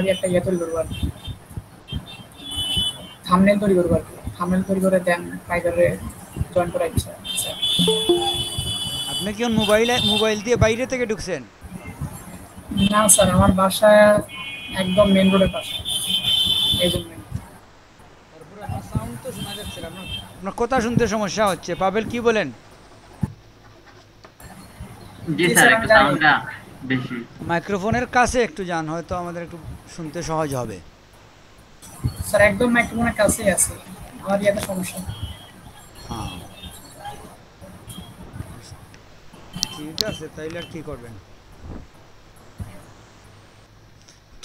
আমি একটা ইয়ে তৈরি করবো আর কি, থাম্বনেল তৈরি করবো আর কি। থাম্বনেল তৈরি করে দেন ফাইবারে জয়েন করার ইচ্ছা আছে। আপনি কি মোবাইল দিয়ে বাইরে থেকে ঢুকছেন? না স্যার, আমার বাসা একদম মেন রোডের পাশে, এই জন্যই। তারপরে আপনার সাউন্ড তো শোনা যাচ্ছে না, আপনার আপনার কথা শুনতে সমস্যা হচ্ছে। পাবেল কি বলেন? জি জি স্যার, স্যার, আমি একটু জানি। সাউন্ডটা বেশি। মাইক্রোফোনের কাছে একটু যান, হয়তো আমাদের একটু শুনতে সহজ হবে। স্যার একদম মাইক্রোফোনের কাছেই আছে, আমার ইয়েতে সমস্যা। হ্যাঁ, ঠিক আছে, তাইলে আর কি করবেন।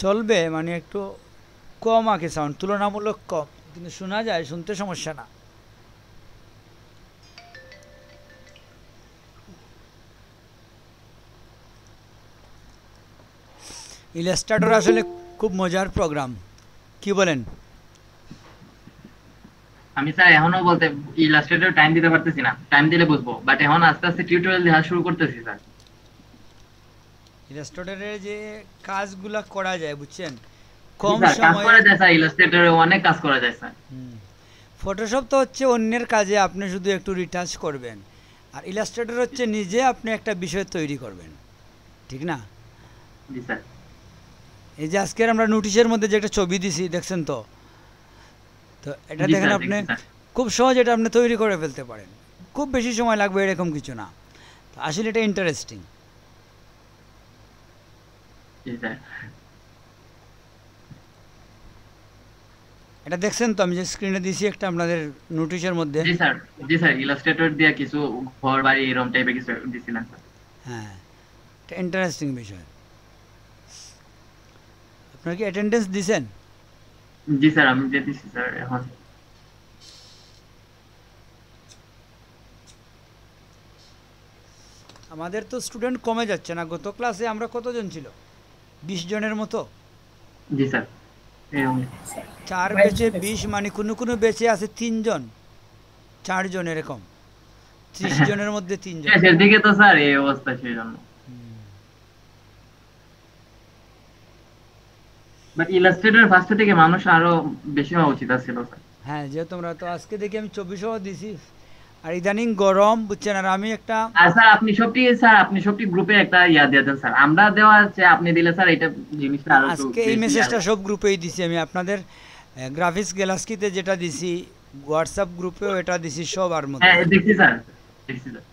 চলবে, মানে একটু কম আগে সাউন্ড, তুলনামূলক কম, কিন্তু শোনা যায়, শুনতে সমস্যা না। ইলাস্ট্রেটর আসলে খুব মজার প্রোগ্রাম, কি বলেন? আমি স্যার এখনো বলতে ইলাস্ট্রেটর টাইম দিতে পারতেছি না, টাইম দিলে বুঝবো, বাট এখন আস্তে আস্তে টিউটোরিয়াল দেওয়া শুরু করতেছি স্যার। ইলাস্ট্রেটরের যে কাজগুলা করা যায় বুঝছেন, জি কম স্যার, কাজ সময়ে। করা যায় স্যার, ইলাস্ট্রেটরে অনেক কাজ করা যায় স্যার। ফটোশপ তো হচ্ছে অন্যের কাজে আপনি শুধু একটু রিটাচ করবেন, আর ইলাস্ট্রেটর হচ্ছে নিজে আপনি একটা বিষয় তৈরি করবেন, ঠিক না? জি স্যার। এই যে আজকের আমরা নোটিশের মধ্যে যে একটা ছবি দিছি দেখছেন তো, তো এটা জি দেখেন স্যার, আপনি, দেখছি স্যার। খুব সহজ, এটা আপনি তৈরি করে ফেলতে পারেন, খুব বেশি সময় লাগবে এরকম কিছু না। তো আসলে এটা ইন্টারেস্টিং। জি স্যার। এটা দেখছেন তো, আমি যে স্ক্রিনে দিয়েছি একটা আপনাদের নোটিশের মধ্যে। জি স্যার। জি স্যার, ইলাস্ট্রেটর দিয়ে কিছু ঘর বাড়ি এরকম টাইপের কিছু দিছিলেন স্যার। হ্যাঁ, এটা ইন্টারেস্টিং বিষয়। আপনার কি অ্যাটেন্ডেন্স দিছেন? জি স্যার, আমি দিয়ে দিচ্ছি স্যার এখন। আমাদের তো স্টুডেন্ট কমে যাচ্ছে না, গত ক্লাসে আমরা কতজন ছিল, 20 জনের মতো। জি স্যার, এরকম। চার বাইশ বেচে জন দেখছি। 20, মানে কোনো কোনো বেচে আছে 3 জন, 4 জন এরকম, 30 জনের মধ্যে 3 জন। শেষের দিকে তো স্যার এই অবস্থা, সেই জন্য। বাট ইলাস্ট্রেটর ফার্স্ট থেকে মানুষ আরো বেশি হওয়া উচিত ছিল স্যার। হ্যাঁ, যেহেতু আমরা তো আজকে দেখি আমি 24 দিছি, আর ইদানিং গরম বুঝছেন, আর আমি একটা, আর স্যার আপনি সবটি গ্রুপে একটা ইয়া দিয়ে দেন স্যার, আমরা দেওয়া আছে আপনি দিলে স্যার এটা জিনিসটা না আরো একটু আজকে এই বেশি আর। মেসেজটা সব গ্রুপেই দিছি আমি আপনাদের, গ্রাফিক্স গ্যালাক্সিতে যেটা দিছি, হোয়াটসঅ্যাপ গ্রুপেও এটা দিছি, সবার হ্যাঁ, মধ্যে। দেখছি স্যার, দেখছি স্যার।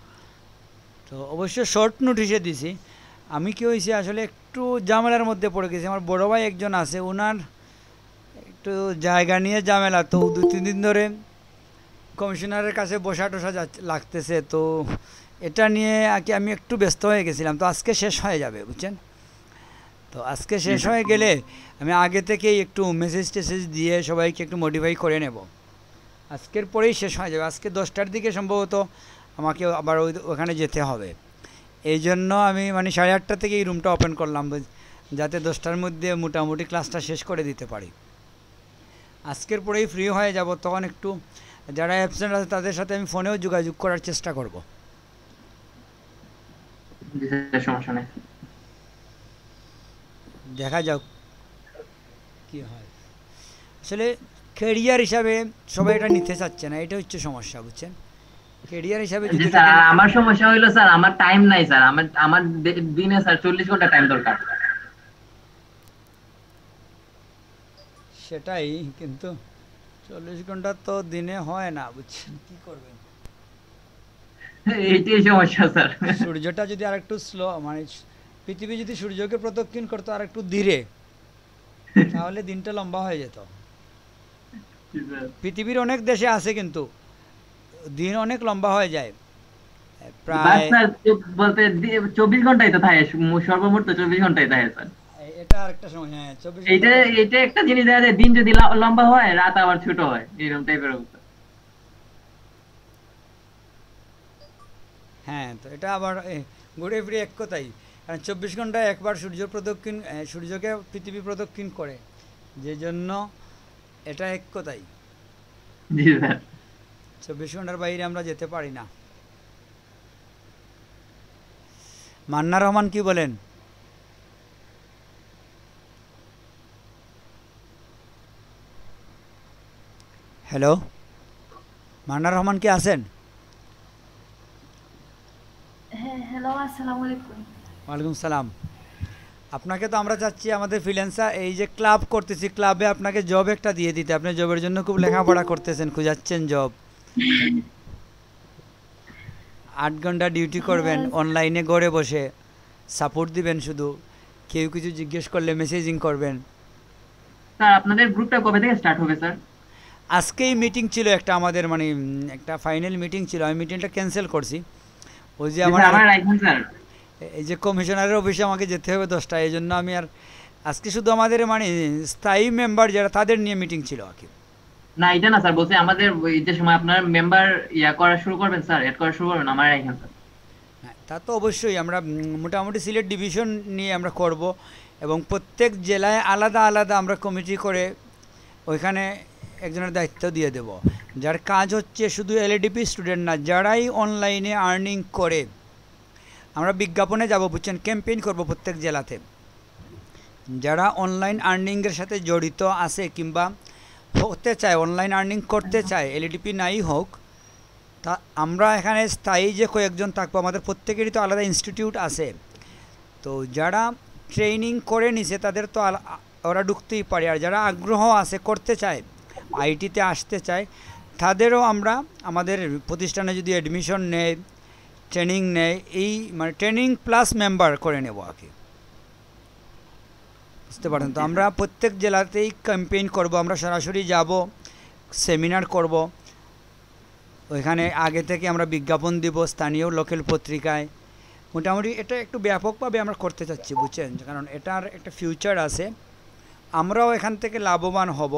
তো অবশ্য শর্ট নোটিশে দিছি। আমি কি হয়েছে আসলে একটু ঝামেলার মধ্যে পড়ে গেছি, আমার বড় ভাই একজন আছে, ওনার একটু জায়গা নিয়ে ঝামেলা, তো 2-3 দিন ধরে কমিশনারের কাছে বসা টসা লাগতেছে, তো এটা নিয়ে আর কি আমি একটু ব্যস্ত হয়ে গেছিলাম। তো আজকে শেষ হয়ে যাবে বুঝছেন, তো আজকে জি শেষ স্যার। হয়ে গেলে আমি আগে থেকেই একটু মেসেজ টেসেজ দিয়ে সবাইকে একটু মডিফাই করে নেব, আজকের পরেই শেষ হয়ে যাবে। আজকে 10টার দিকে সম্ভবত আমাকে আবার ওখানে যেতে হবে, এই জন্য আমি মানে 8:30 থেকে এই রুমটা ওপেন করলাম, যাতে 10টার মধ্যে মোটামুটি ক্লাসটা শেষ করে দিতে পারি। আজকের পরেই ফ্রি হয়ে যাব, তখন একটু যারা অ্যাবসেন্ট আছে তাদের সাথে আমি ফোনেও যোগাযোগ করার চেষ্টা করব। জি স্যার, সমস্যা নেই। দেখা যাক কী হয়। আসলে ক্যারিয়ার হিসাবে সবাই এটা নিতে চাচ্ছে না, এটা হচ্ছে সমস্যা বুঝছেন। ক্যারিয়ার হিসাবে জি যদি স্যার, এটাকে আর আমার সমস্যা হইলো স্যার, আমার টাইম নাই স্যার, আমার আমার দিনে স্যার 40 ঘন্টা টাইম দরকার। সেটাই, কিন্তু 40 ঘন্টা তো দিনে হয় না বুঝছেন, কী করবেন। এইটাই সমস্যা স্যার। সূর্যটা যদি আর একটু স্লো, মানে পৃথিবী যদি সূর্যকে প্রদক্ষিণ করতো আর একটু ধীরে, তাহলে দিনটা লম্বা হয়ে যেত। জি স্যার। পৃথিবীর অনেক দেশে আছে কিন্তু দিন অনেক লম্বা হয়ে যায়, বাস প্রায়। স্যার, বলতে 24 ঘন্টাই তো থাকে, সর্বমোট তো 24 ঘন্টাই থাকে স্যার। এটা আরেকটা সমস্যা, হ্যাঁ 24 ঘন্টা এইটা থাকে। এইটা একটা জিনিস দেখা যায়, দিন যদি লম্বা হয়, রাত আবার ছোট হয়, এরকম টাইপের অবস্থা। হ্যাঁ, তো এটা আবার ঘুরে ফিরে এক কথাই, কারণ 24 ঘন্টায় একবার সূর্য প্রদক্ষিণ, সূর্যকে পৃথিবী প্রদক্ষিণ করে, যে জন্য এটা এক কথাই। জি স্যার। 24 ঘন্টার বাইরে আমরা যেতে পারি না। মান্না রহমান কি বলেন? হ্যালো, মান্নার রহমান কি আছেন? হ্যাঁ, হ্যালো, আসসালামু আলাইকুম। ওয়ালাইকুম সালাম। আপনাকে তো আমরা চাচ্ছি আমাদের ফ্রিল্যান্সার এই যে ক্লাব করতেছি, ক্লাবে আপনাকে জব একটা দিয়ে দিতে। আপনি জবের জন্য খুব লেখাপড়া করতেছেন, খুঁজাচ্ছেন জব। 8 ঘন্টা ডিউটি করবেন হ্যাঁ, অনলাইনে ঘরে বসে, সাপোর্ট দিবেন শুধু, কেউ কিছু জিজ্ঞেস করলে মেসেজিং করবেন। স্যার আপনাদের গ্রুপটা কবে থেকে স্টার্ট হবে স্যার? আজকেই মিটিং ছিল একটা আমাদের, মানে একটা ফাইনাল মিটিং ছিল, আমি মিটিংটা ক্যান্সেল করছি। ওই যে আমার আমার রাইখুন স্যার। এই যে কমিশনারের অফিসে আমাকে যেতে হবে 10টায়, এই জন্য আমি আর আজকে শুধু আমাদের মানে স্থায়ী মেম্বার যারা তাদের নিয়ে মিটিং ছিল আর কি। না এটা না স্যার, বলছি আমাদের ওই যে সময় আপনার মেম্বার করা শুরু করবেন স্যার, এড করা শুরু করবেন আমার রাইখুন স্যার। হ্যাঁ, তা তো অবশ্যই আমরা মোটামুটি সিলেট ডিভিশন নিয়ে আমরা করব, এবং প্রত্যেক জেলায় আলাদা আলাদা আমরা কমিটি করে ওইখানে একজনের দায়িত্ব দিয়ে দেব, যার কাজ হচ্ছে শুধু এলএডিপি স্টুডেন্ট না, যারাই অনলাইনে আর্নিং করে আমরা বিজ্ঞাপনে যাব, বুঝছেন, ক্যাম্পেইন করব প্রত্যেক জেলাতে। যারা অনলাইন আর্নিংয়ের সাথে জড়িত আছে কিংবা হতে চায়, অনলাইন আর্নিং করতে চায়, এলএডিপি নাই হোক, তা আমরা এখানে স্থায়ী যে কয়েকজন থাকবো, আমাদের প্রত্যেকেরই তো আলাদা ইনস্টিটিউট আছে। তো যারা ট্রেনিং করে নিছে তাদের তো ওরা ঢুকতেই পারে, আর যারা আগ্রহ আছে করতে চায়, আইটিতে আসতে চায়, তাদেরও আমরা আমাদের প্রতিষ্ঠানে যদি অ্যাডমিশন নেয়, ট্রেনিং নেয়, এই মানে ট্রেনিং প্লাস মেম্বার করে নেব আর কি, বুঝতে পারেন তো। আমরা প্রত্যেক জেলাতেই ক্যাম্পেইন করব, আমরা সরাসরি যাব, সেমিনার করব, ওইখানে আগে থেকে আমরা বিজ্ঞাপন দিব স্থানীয় লোকাল পত্রিকায়। মোটামুটি এটা একটু ব্যাপকভাবে আমরা করতে চাচ্ছি, বুঝছেন, কারণ এটার একটা ফিউচার আছে, আমরাও এখান থেকে লাভবান হব।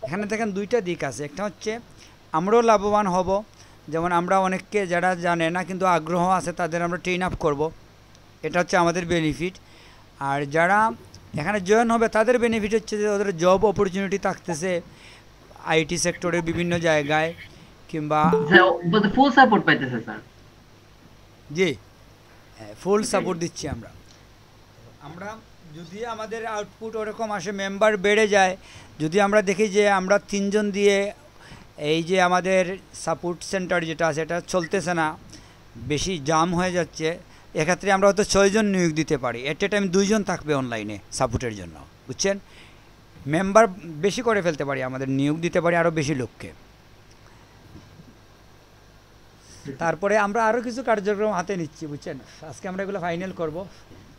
এখানে দেখেন দুইটা দিক আছে, একটা হচ্ছে আমরাও লাভবান হব, যেমন আমরা অনেককে যারা জানে না কিন্তু আগ্রহ আছে তাদের আমরা ট্রেন আপ করব, এটা হচ্ছে আমাদের বেনিফিট। আর যারা এখানে জয়েন হবে তাদের বেনিফিট হচ্ছে যে ওদের জব অপরচুনিটি থাকতেছে আইটি সেক্টরের বিভিন্ন জায়গায়, কিংবা ফুল সাপোর্ট পাইতেছে স্যার। জি, ফুল সাপোর্ট দিচ্ছি আমরা। আমরা যদি আমাদের আউটপুট ওরকম আসে, মেম্বার বেড়ে যায়, যদি আমরা দেখি যে আমরা 3জন দিয়ে এই যে আমাদের সাপোর্ট সেন্টার যেটা আছে এটা চলতেছে না, বেশি জাম হয়ে যাচ্ছে, এক্ষেত্রে আমরা হয়তো 6জন নিয়োগ দিতে পারি। এট এ টাইম 2জন থাকবে অনলাইনে সাপোর্টের জন্য, বুঝছেন, মেম্বার বেশি করে ফেলতে পারি, আমাদের নিয়োগ দিতে পারি আরও বেশি লোককে। তারপরে আমরা আরও কিছু কার্যক্রম হাতে নিচ্ছি, বুঝছেন, আজকে আমরা এগুলো ফাইনাল করব,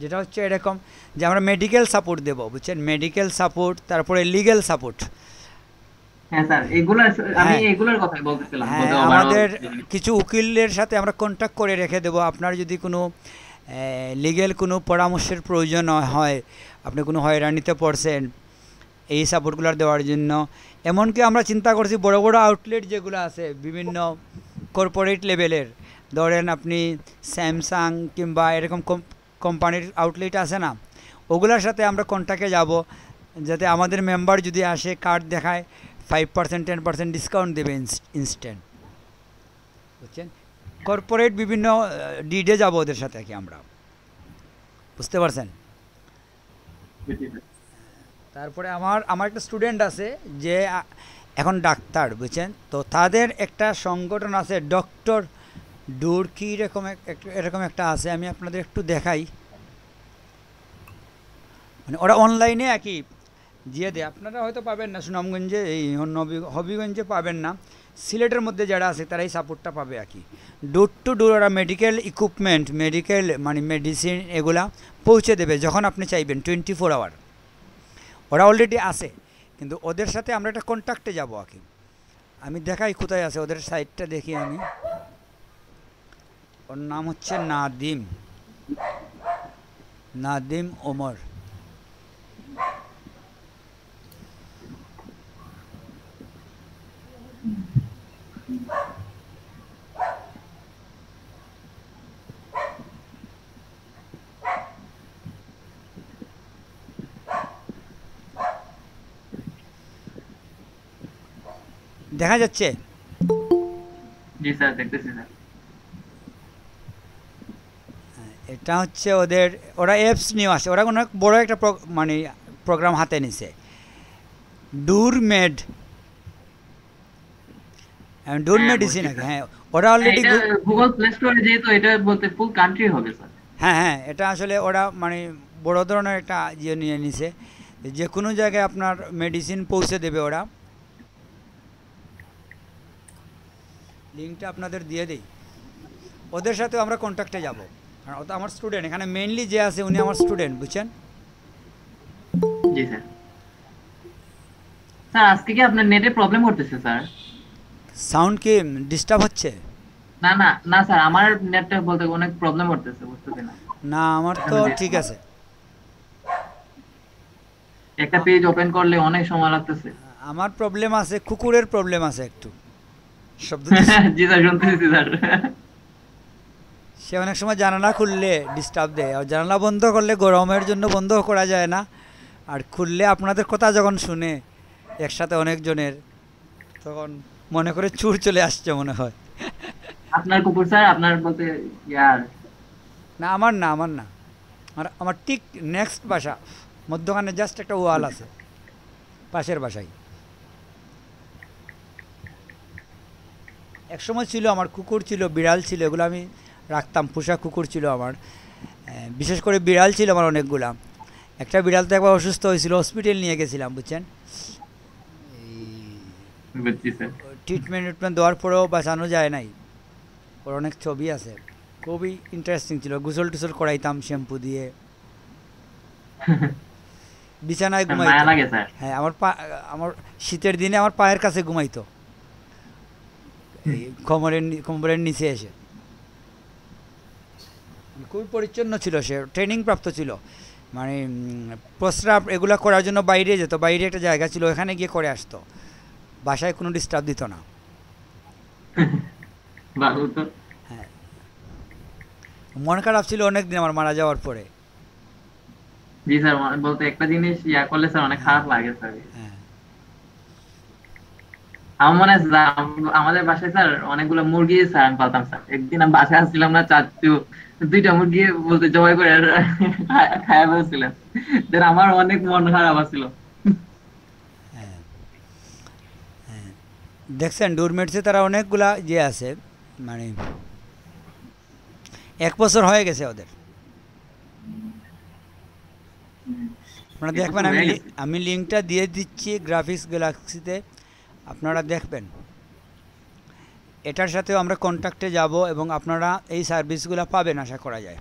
যেটা হচ্ছে এরকম যে আমরা মেডিকেল সাপোর্ট দেবো, বুঝছেন, মেডিকেল সাপোর্ট, তারপরে লিগ্যাল সাপোর্ট। হ্যাঁ স্যার, আমি এগুলোর কথাই বলতেছিলাম। হ্যাঁ, আমাদের কিছু উকিলের সাথে আমরা কন্ট্যাক্ট করে রেখে দেবো, আপনার যদি কোনো লিগ্যাল কোনো পরামর্শের প্রয়োজন হয়, আপনি কোনো হয়রানিতে পড়ছেন, এই সাপোর্টগুলো দেওয়ার জন্য। এমনকি আমরা চিন্তা করছি বড় বড় আউটলেট যেগুলো আছে বিভিন্ন কর্পোরেট লেভেলের, ধরেন আপনি স্যামসাং কিংবা এরকম কোম্পানির আউটলেট আছে না, ওগুলোর সাথে আমরা কন্ট্যাক্টে যাব, যাতে আমাদের মেম্বার যদি আসে কার্ড দেখায় 5% 10% ডিসকাউন্ট দেবে ইনস্ট্যান্ট, বুঝছেন। কর্পোরেট বিভিন্ন ডিডে যাব ওদের সাথে কি আমরা, বুঝতে পারছেন। তারপরে আমার একটা স্টুডেন্ট আছে যে এখন ডাক্তার, বুঝছেন, তো তাদের একটা সংগঠন আছে ডক্টর ডুর কি এরকম একটা আছে, আমি আপনাদের একটু দেখাই, মানে ওরা অনলাইনে একই দিয়ে দেয়, আপনারা হয়তো পাবেন না সুনামগঞ্জে, এই হবিগঞ্জে পাবেন না, সিলেটের মধ্যে যারা আছে তারাই সাপোর্টটা পাবে আর কি। ডোর টু ডোর ওরা মেডিকেল ইকুইপমেন্ট, মেডিকেল মানে মেডিসিন এগুলা পৌঁছে দেবে যখন আপনি চাইবেন, 24 আওয়ার। ওরা অলরেডি আছে, কিন্তু ওদের সাথে আমরা একটা কন্ট্যাক্টে যাবো আর কি। আমি দেখাই কোথায় আছে ওদের সাইটটা, দেখি আমি, ওর নাম হচ্ছে নাদিম ওমর। দেখা যাচ্ছে? জি স্যার, দেখতেছি স্যার। এটা হচ্ছে ওরা অ্যাপস নিয়ে আসে, ওরা অনেক বড় একটা মানে প্রোগ্রাম হাতে নিছে, ডুর মেড ডোন হ্যাঁ, মেডিসিন বুঝছি আগে, স্যার। হ্যাঁ ওরা অলরেডি, এটা গুগল প্লে স্টোরে যেহেতু এটা বলতে ফুল কান্ট্রি হবে স্যার। হ্যাঁ হ্যাঁ এটা আসলে ওরা মানে বড় ধরনের একটা ইয়ে নিয়ে নিছে, যে কোনো জায়গায় আপনার মেডিসিন পৌঁছে দেবে ওরা। লিঙ্কটা আপনাদের দিয়ে দিই, ওদের সাথে আমরা কন্ট্যাক্টে যাব, কারণ ও তো আমার স্টুডেন্ট, এখানে মেইনলি যে আছে উনি আমার স্টুডেন্ট, বুঝছেন? জি স্যার। স্যার আজকে কি আপনার নেটে প্রবলেম করতেছে স্যার? সাউন্ড কি ডিস্টার্ব হচ্ছে? না না না স্যার, আমার নেটটা বলতে অনেক প্রবলেম করতেছে, বুঝতেছি না। না আমার তো ঠিক আছে। একটা পেজ ওপেন করলে অনেক সময় লাগতেছে। আমার প্রবলেম আছে, কুকুরের প্রবলেম আছে একটু, শব্দ জি স্যার, শুনতেছি স্যার। সে অনেক সময় জানালা খুললে ডিস্টার্ব দেয়, আর জানালা বন্ধ করলে গরমের জন্য বন্ধ করা যায় না, আর খুললে আপনাদের কথা যখন শুনে একসাথে অনেকজনের, তখন মনে করে চুর চলে আসছে মনে হয়। আপনার কুকুর স্যার, আপনার বলতে ইয়ার? না আমার না, আমার না, আমার ঠিক নেক্সট বাসা, মধ্যখানে জাস্ট একটা ওয়াল আছে, পাশের বাসায়। এক সময় ছিল আমার কুকুর ছিল, বিড়াল ছিল, এগুলো আমি রাখতাম, পোষা কুকুর ছিল আমার, বিশেষ করে বিড়াল ছিল আমার অনেকগুলা। একটা বিড়াল তো একবার অসুস্থ হয়েছিল, হসপিটাল নিয়ে গেছিলাম, বুঝছেন? বুঝছি স্যার। ট্রিটমেন্ট দেওয়ার পরেও বাঁচানো যায় নাই, ওর অনেক ছবি আছে, খুবই ইন্টারেস্টিং ছিল, গোসল টুসল করাইতাম শ্যাম্পু দিয়ে, বিছানায় মায়া ঘুমাইতো। লাগে স্যার। হ্যাঁ আমার শীতের দিনে আমার পায়ের কাছে ঘুমাইতো, এই কোমরের নিচে এসে। খুবই পরিচ্ছন্ন ছিল, সে ট্রেনিং প্রাপ্ত ছিল, মানে প্রস্রাব এগুলো করার জন্য বাইরে যেত, বাইরে একটা জায়গা ছিল ওখানে গিয়ে করে আসতো, বাসায় কোনো ডিস্টার্ব দিত না। ভালো তো। হ্যাঁ, মন খারাপ ছিল অনেক দিন আমার মারা যাওয়ার পরে। জি স্যার, বলতে একটা জিনিস ইয়া করলে স্যার অনেক খারাপ লাগে স্যার। হ্যাঁ আমার মনে আছে স্যার, আমাদের বাসায় স্যার অনেকগুলো মুরগি স্যার আমি পালতাম স্যার। একদিন আমি বাসায় আসছিলাম না, চাচু দুইটা মুরগি বলতে জবাই করে খায়া ফেলছিলেন। দেন আমার অনেক মন খারাপ আসছিল। হ্যাঁ হ্যাঁ, দেখছেন ডোরমেটসে তারা অনেকগুলা যে আছে, মানে 1 বছর হয়ে গেছে ওদের। আপনারা দেখবেন, আমি লিঙ্কটা দিয়ে দিচ্ছি গ্রাফিক্স গ্যালাক্সিতে, আপনারা দেখবেন। এটার সাথেও আমরা কন্ট্যাক্টে যাব এবং আপনারা এই সার্ভিসগুলো পাবেন আশা করা যায়।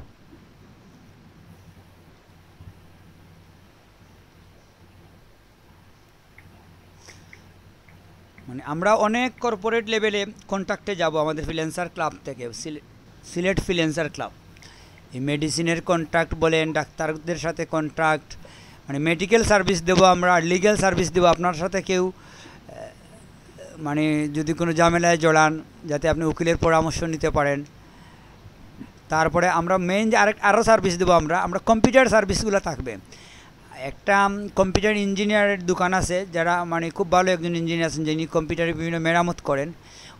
মানে আমরা অনেক কর্পোরেট লেভেলে কন্ট্যাক্টে যাব আমাদের ফ্রিল্যান্সার ক্লাব থেকে, সিলেট ফ্রিল্যান্সার ক্লাব। এই মেডিসিনের কন্ট্রাক্ট বলেন, ডাক্তারদের সাথে কন্ট্রাক্ট, মানে মেডিকেল সার্ভিস দেবো আমরা, আর লিগ্যাল সার্ভিস দেবো। আপনার সাথে কেউ মানে যদি কোনো ঝামেলায় জড়ান, যাতে আপনি উকিলের পরামর্শ নিতে পারেন। তারপরে আমরা মেইন যে আরও সার্ভিস দেবো, আমরা কম্পিউটার সার্ভিসগুলো থাকবে। একটা কম্পিউটার ইঞ্জিনিয়ারের দোকান আছে, যারা মানে খুব ভালো একজন ইঞ্জিনিয়ার আছেন, যিনি কম্পিউটারের বিভিন্ন মেরামত করেন,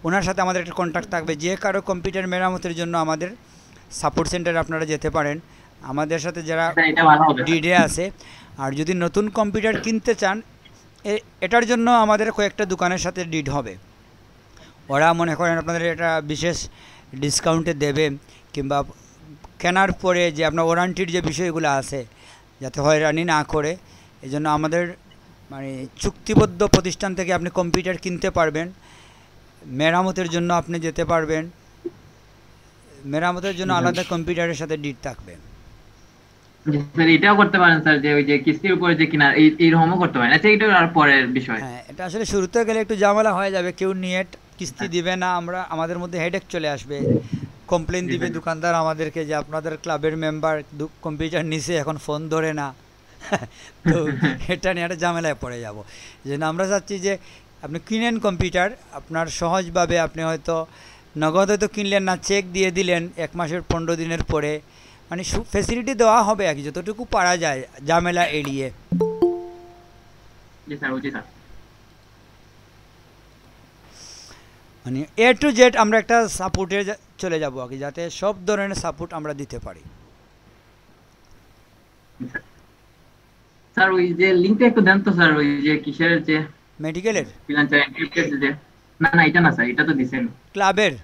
ওনার সাথে আমাদের একটা কন্ট্যাক্ট থাকবে। যে কারো কম্পিউটার মেরামতের জন্য আমাদের সাপোর্ট সেন্টারে আপনারা যেতে পারেন, আমাদের সাথে যারা এটা ভালো হবে। ডিডে আছে। আর যদি নতুন কম্পিউটার কিনতে চান, এটার জন্য আমাদের কয়েকটা দোকানের সাথে ডিড হবে, ওরা মনে করেন আপনাদের এটা বিশেষ ডিসকাউন্টে দেবে, কিংবা কেনার পরে যে আপনার ওয়ারান্টির যে বিষয়গুলো আছে যাতে হয়রানি না করে, এই জন্য আমাদের মানে চুক্তিবদ্ধ প্রতিষ্ঠান থেকে আপনি কম্পিউটার কিনতে পারবেন। মেরামতের জন্য আপনি যেতে পারবেন, মেরামতের জন্য আলাদা কম্পিউটারের সাথে ডিড থাকবে। স্যার এটাও করতে পারেন স্যার, যে ওই যে কিস্তির উপরে যে কিনা এইরকমও করতে পারেন। আচ্ছা, এটা আর পরের বিষয়। হ্যাঁ, এটা আসলে শুরুতে গেলে একটু ঝামেলা হয়ে যাবে, কেউ নিয়ে কিস্তি দিবে না, আমাদের মধ্যে হেডেক চলে আসবে, কমপ্লেন দিবে দোকানদার আমাদেরকে যে আপনাদের ক্লাবের মেম্বার কম্পিউটার নিছে, এখন ফোন ধরে না। তো এটা নিয়ে একটা ঝামেলায় পড়ে যাব। এই জন্য আমরা চাচ্ছি যে আপনি কিনেন কম্পিউটার, আপনার সহজভাবে আপনি হয়তো নগদ হয়তো কিনলেন না, চেক দিয়ে দিলেন 1 মাসের 15 দিনের পরে, মানে ফ্যাসিলিটি দেওয়া হবে আর কি, যতটুকু পারা যায় ঝামেলা এড়িয়ে। জি স্যার, বুঝছি স্যার। মানে A to Z আমরা একটা সাপোর্টে চলে যাব আর কি, যাতে সব ধরনের সাপোর্ট আমরা দিতে পারি। স্যার ওই যে লিংকটা একটু দেন তো স্যার, ওই যে কিসের যে মেডিকেলের ফ্রিল্যান্সার এনক্রিপ্টেড যে। না না এটা না স্যার, এটা তো দিছেন। ক্লাবের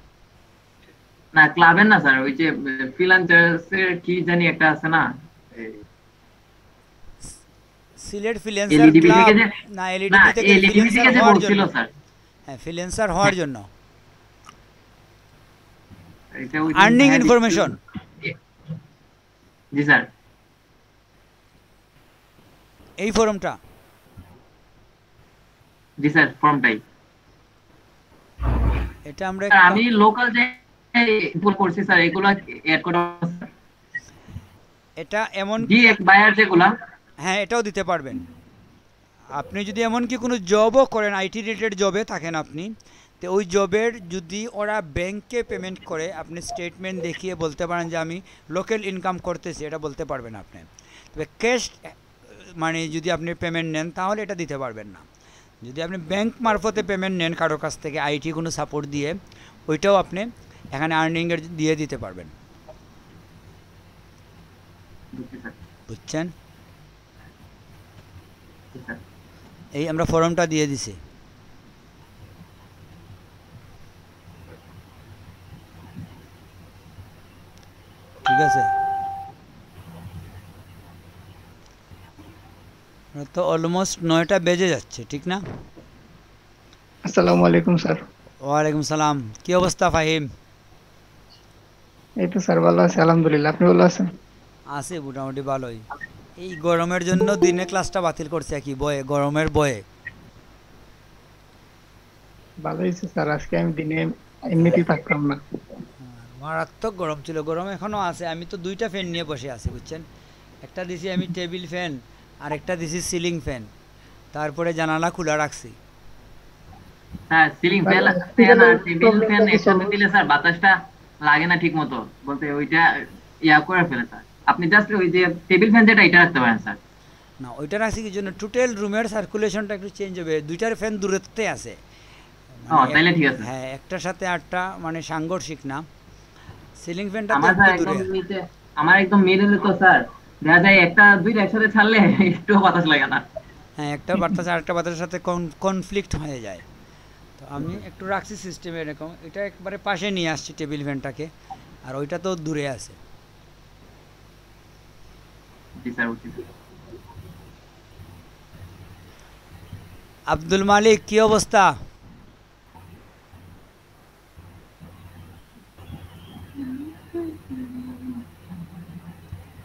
না ক্লাবের না স্যার, ওই যে ফ্রিল্যান্সার্সের কি জানি একটা আছে না, সিলেট ফ্রিল্যান্সার এলইডিবি ক্লাব। থেকে যে, না, না এলইডিবি থেকে এলইডিবি ফ্রিল্যান্সার থেকে যে হওয়ার বলছিল জন্য। স্যার। হ্যাঁ, ফ্রিল্যান্সার হওয়ার জন্য এটা ওই দিন আর্নিং ভাইয়া ইনফরমেশন। জি স্যার। এই ফর্মটা জি স্যার ফর্মটাই। এটা আমরা স্যার আমি লোকাল যে ইনপুট করছি স্যার, এগুলো এড করা এটা এমন জি এক বায়ার যেগুলা। হ্যাঁ, এটাও দিতে পারবেন। আপনি যদি এমনকি কোনো জবও করেন, আইটি রিলেটেড জবে থাকেন আপনি, তো ওই জবের যদি ওরা ব্যাংকে পেমেন্ট করে, আপনি স্টেটমেন্ট দেখিয়ে বলতে পারেন যে আমি লোকাল ইনকাম করতেছি, এটা বলতে পারবেন আপনি। তবে ক্যাশ মানে যদি আপনি পেমেন্ট নেন তাহলে এটা দিতে পারবেন না। যদি আপনি ব্যাংক মারফতে পেমেন্ট নেন কারো কাছ থেকে আইটি কোনো সাপোর্ট দিয়ে, ওইটাও আপনি এখানে আর্নিংয়ের দিয়ে দিতে পারবেন। বুঝছেন? এই আমরা ফর্মটা দিয়ে দিছি। ঠিক আছে, তো অলমোস্ট 9টা বেজে যাচ্ছে, ঠিক না? আসসালামু আলাইকুম স্যার। ওয়ালাইকুম সালাম। কি অবস্থা ফাহিম? এই তো স্যার ভালো আছি আলহামদুলিল্লাহ, আপনি ভালো আছেন? আছি মোটামুটি ভালোই। এই গরমের জন্য দিনে ক্লাসটা বাতিল করছে কি বয়ে, গরমের বয়ে। ভালো হয়েছে স্যার, আজকে আমি দিনে এমনিতেই থাকতাম না। মারাত্মক গরম ছিল, গরম এখনও আছে। আমি তো 2টা ফ্যান নিয়ে বসে আছি, বুঝছেন? একটা দিছি আমি টেবিল ফ্যান, আর একটা দিছি সিলিং ফ্যান, তারপরে জানালা খোলা রাখছি। হ্যাঁ সিলিং ফ্যান আর টেবিল ফ্যান একসাথে দিলে স্যার বাতাসটা লাগে না ঠিক মতো, বলতে ওইটা ইয়া করে ফেলে স্যার। আপনি জাস্ট ওই যে টেবিল ফ্যান যেটা এটা রাখতে পারেন স্যার। না, ওইটা রাখছি কি জন্য, টোটাল রুমের সার্কুলেশনটা একটু চেঞ্জ হবে। 2টার ফ্যান দূরত্বে আছে, ও তাইলে ঠিক আছে। হ্যাঁ, একটার সাথে আটটা মানে সাংঘর্ষিক না। সিলিং ফ্যানটা তো আমার একটু স্যার দূরে। একদম নিচে, আমার একদম মিডলে তো স্যার দেখা যায় একটা দুইটা একসাথে ছাড়লে একটু বাতাস লাগে না। হ্যাঁ, একটা বাতাস আর একটা বাতাসের সাথে কনফ্লিক্ট হয়ে যায়। তো আমি একটু রাখছি সিস্টেমে এরকম, এটা একবারে পাশে নিয়ে আসছি টেবিল ফ্যানটাকে, আর ওইটা তো দূরে আছে। জি স্যার উচিত। আব্দুল মালিক, কি অবস্থা?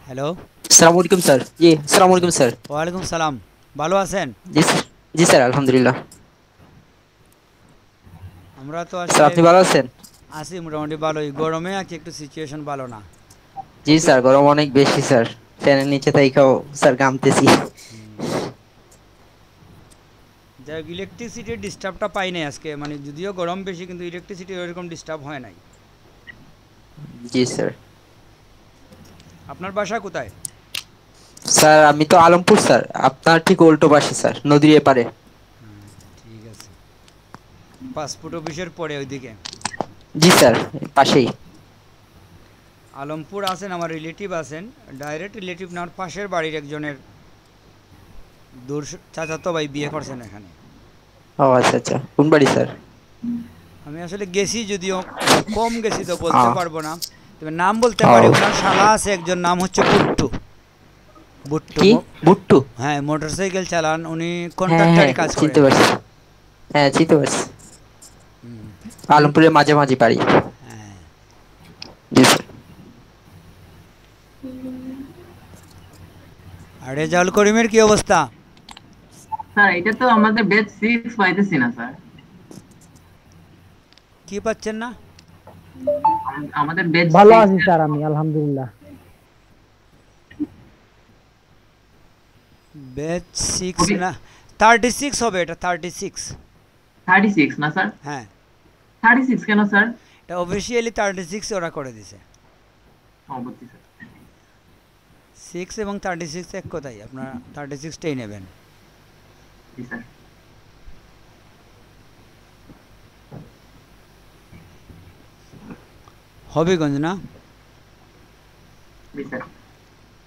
হ্যালো, আসসালামু আলাইকুম স্যার। জি আসসালামু আলাইকুম স্যার। ওয়ালাইকুম সালাম। ভালো আছেন? জি স্যার। জি স্যার আলহামদুলিল্লাহ। আমরা তো স্যার আসলে আপনি ভালো আছেন? আছি মোটামুটি ভালোই, গরমে আছি, একটু সিচুয়েশন ভালো না। জি স্যার গরম অনেক বেশি স্যার, ফ্যানের নিচে থাইকাও স্যার ঘামতেছি। যাই হোক, ইলেকট্রিসিটির ডিস্টার্বটা পাই নাই আজকে, মানে যদিও গরম বেশি কিন্তু ইলেকট্রিসিটি ওইরকম ডিস্টার্ব হয় নাই। জি স্যার। আপনার বাসা কোথায়? স্যার আমি তো আলমপুর স্যার, আপনার ঠিক উল্টো পাশে স্যার, নদীর এপারে। ঠিক আছে, পাসপোর্ট অফিসের পরে ওইদিকে। জি স্যার পাশেই। আলমপুর আছেন, আমার রিলেটিভ আছেন, ডাইরেক্ট রিলেটিভ না, আমার পাশের বাড়ির একজনের দূর চাচাতো ভাই বিয়ে করছেন এখানে। ও আচ্ছা আচ্ছা, কোন বাড়ি স্যার? আমি আসলে গেছি, যদিও কম গেছি তো বলতে পারবো না, তবে নাম বলতে ও। পারি। ওনার শালা আছে একজন, নাম হচ্ছে বুট্টু। বুট্টু কি বুট্টু? হ্যাঁ, মোটরসাইকেল চালান উনি, হ্যাঁ কন্ট্রাক্টরি হ্যাঁ কাজ চিনতে করেন। পারছি। হ্যাঁ চিনতে পারছি। আলমপুরের মাঝামাঝি বাড়ি। হ্যাঁ। জি স্যার। আর রেজাউল করিমের কি অবস্থা? স্যার এটা তো আমাদের ব্যাচ 6 পাইতেছি না স্যার। কি পাচ্ছেন না? আমাদের ব্যাচ ভালো আছি স্যার আমি আলহামদুলিল্লাহ। ব্যাচ 6 না, 36 হবে এটা, 36। 36 না স্যার? হ্যাঁ, 36 কেন স্যার? এটা অফিসিয়ালি 36 ওরা করে দিছে। অবশ্যই স্যার। 6 এবং 36 এক কথাই, আপনারা 36টাই নেবেন। জি স্যার। হবিগঞ্জ না? জি স্যার।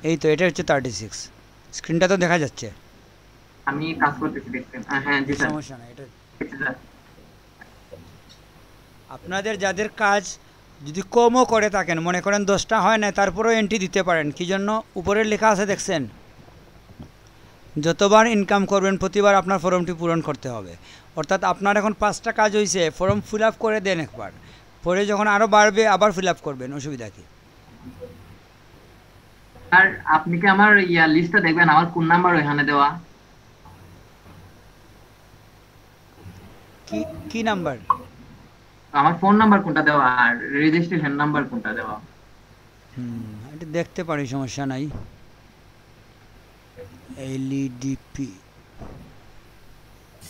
এই তো, এটা হচ্ছে 36, স্ক্রিনটা তো দেখা যাচ্ছে। আমি কাজ করতেছি দেখছেন? হ্যাঁ জি স্যার। সমস্যা নাই, এটা জি স্যার। আপনাদের যাদের কাজ যদি কমও করে থাকেন, মনে করেন 10টা হয় না, তারপরেও এন্ট্রি দিতে পারেন। কি জন্য? উপরে লেখা আছে দেখছেন, যতবার ইনকাম করবেন প্রতিবার আপনার ফর্মটি পূরণ করতে হবে। অর্থাৎ আপনার এখন 5টা কাজ হয়েছে, ফর্ম ফিল আপ করে দেন একবার, পরে যখন আরও বাড়বে আবার ফিল আপ করবেন, অসুবিধা কি? আর আপনি কি আমার লিস্টটা দেখবেন, আমার কোন নাম্বার ওইখানে দেওয়া? কি কি নাম্বার? আমার ফোন নাম্বার কোনটা দেওয়া আর রেজিস্ট্রেশন নাম্বার কোনটা দেওয়া? এটা দেখতে পারি, সমস্যা নাই। এলইডিপি।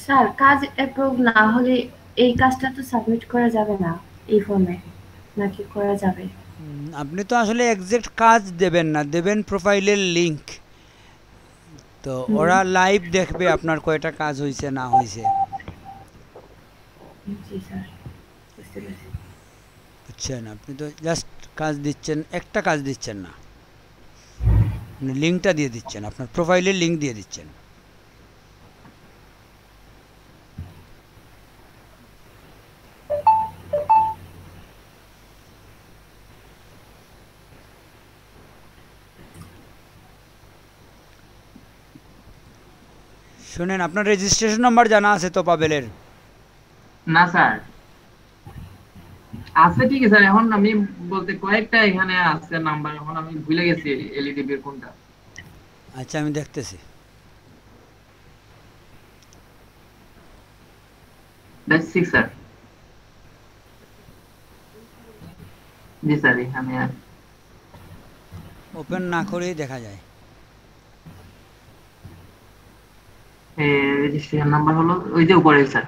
স্যার কাজ অ্যাপ্রুভ না হলে এই কাজটা তো সাবমিট করা যাবে না এই ফর্মে, নাকি করা যাবে? আপনি তো আসলে এক্সাক্ট কাজ দেবেন না, দেবেন প্রোফাইলের লিংক। তো ওরা লাইভ দেখবে আপনার কয়টা কাজ হয়েছে না হয়েছে। জি স্যার, বুঝতে পেরেছি। বুঝছেন? আপনি তো জাস্ট কাজ দিচ্ছেন, একটা কাজ দিচ্ছেন না, লিঙ্কটা দিয়ে দিচ্ছেন, আপনার প্রোফাইলের লিঙ্ক দিয়ে দিচ্ছেন। শুনেন, আপনার রেজিস্ট্রেশন নাম্বার জানা আছে তো পাবেলের? না স্যার, আছে ঠিকই স্যার, এখন আমি বলতে কয়েকটা এখানে আছে নাম্বার, এখন আমি ভুলে গেছি এলইডিবির কোনটা। আচ্ছা, আমি দেখতেছি। That's 6 sir. জি স্যার, এখানে ওপেন না করেই দেখা যায়। রেজিস্ট্রেশন নাম্বার হলো ওই যে উপরে স্যার,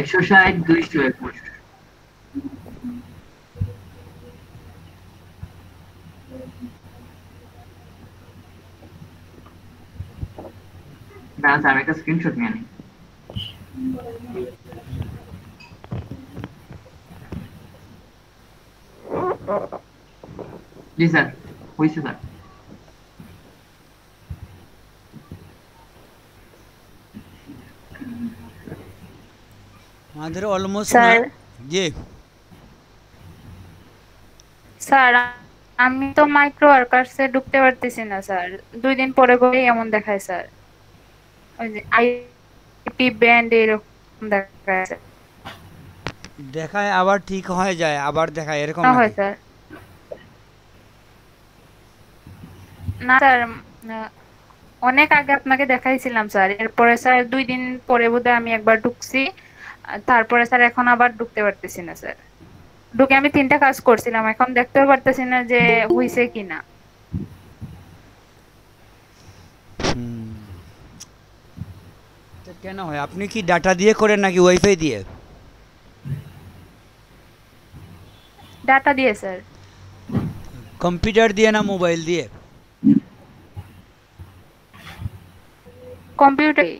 160 221। না স্যার, আমি একটা স্ক্রিনশট নিয়ে নিই। জি স্যার, হয়েছে স্যার। আমাদের অলমোস্ট। স্যার জি স্যার, আমি তো মাইক্রো ওয়ার্কার্সে ঢুকতে পারতেছি না স্যার, 2 দিন পরে পরেই এমন দেখায় স্যার, ওই যে আইপি ব্যান্ড এরকম দেখায় স্যার। দেখায় আবার ঠিক হয়ে যায়, আবার দেখায়, এরকম না হয় নাকি? স্যার, না স্যার, অনেক আগে আপনাকে দেখাইছিলাম স্যার, এরপরে স্যার 2 দিন পরে বোধহয় আমি একবার ঢুকছি, তারপরে স্যার এখন আবার ঢুকতে পারতেছি না স্যার। ঢুকে আমি 3টা কাজ করছিলাম, এখন দেখতেও পারতেছি না যে হইছে কিনা। তো কেন হয়? আপনি কি ডাটা দিয়ে করেন নাকি ওয়াইফাই দিয়ে? ডাটা দিয়ে স্যার। কম্পিউটার দিয়ে না মোবাইল দিয়ে? কম্পিউটারে।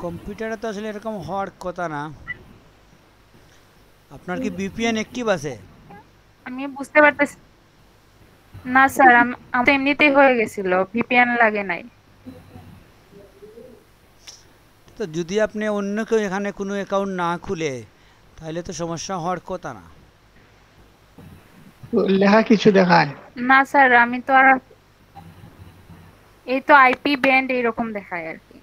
কম্পিউটারে তো আসলে এরকম হওয়ার কথা না। আপনার কি ভিপিএন অ্যাক্টিভ আছে? আমি বুঝতে পারতেছি না স্যার, আমার তো এমনিতেই হয়ে গেছিল, ভিপিএন লাগে নাই। তো যদি আপনি অন্য কেউ এখানে কোনো অ্যাকাউন্ট না খুলে, তাহলে তো সমস্যা হওয়ার কথা না। লেখা কিছু দেখায়? না স্যার, আমি তো আর এই তো আইপি ব্যান্ড এরকম দেখায় আর কি।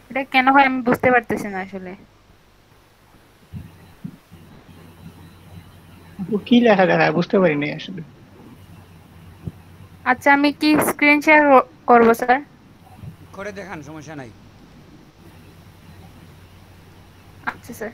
এটা কেন হয় আমি বুঝতে পারতেছি না আসলে। কি লেখা দেখায় বুঝতে পারিনি আসলে। আচ্ছা, আমি কি স্ক্রিন শেয়ার করবো স্যার? করে দেখান, সমস্যা নাই। আচ্ছা স্যার।